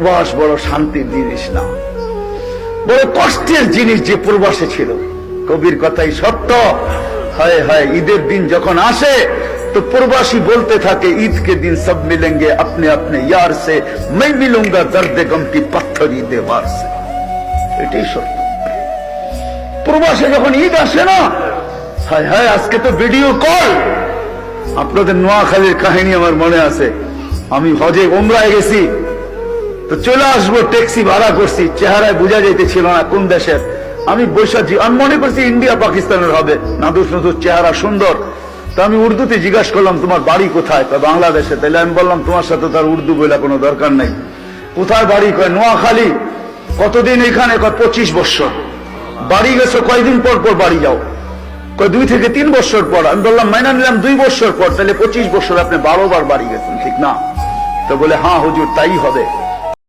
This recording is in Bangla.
প্রবাস বড় শান্তির জিনিস না, বড় কষ্টের জিনিস যে প্রবাসে ছিল। কবির কথাই সত্য। হায় হায়, ঈদের দিন যখন আসে তো প্রবাসী বলতে থাকে, ঈদ के दिन सब मिलेंगे अपने अपने यार से, मैं मिलूंगा दर्द गम की पत्थरी दीवार से। এটাই সত্য। প্রবাসে যখন ঈদ আসে না, হায় হায়, আজকে তো ভিডিও কল। আপনাদের নোয়াখালীর কাহিনী আমার মনে আছে। আমি হজে ওমরায় গেছি, তো চলে আসবো, ট্যাক্সি ভাড়া করছি, চেহারায় বোঝা যাইতেছিল না কোন দেশের। আমি বৈশাখী, আমি মনে করছি ইন্ডিয়া পাকিস্তানের হবে, নাদুস নদুস চেহারা সুন্দর। তো আমি উর্দুতে জিজ্ঞাসা করলাম, তোমার বাড়ি কোথায়? বাংলাদেশে। তাহলে আমি বললাম, তোমার সাথে তার উর্দু বলে কোনো দরকার নেই। কোথায় বাড়ি? কয় নোয়াখালী। কতদিন এখানে? কয় 25 বছর। বাড়ি গেছো কয়দিন পর পর বাড়ি যাও? কয় 2 থেকে 3 বছর পর। আমি বললাম, মাইনা নিলাম 2 বছর পর, তাহলে 25 বছর, আপনি 12 বার বাড়ি গেছেন, ঠিক না? তো বলে, হ্যাঁ হুজুর, তাই হবে।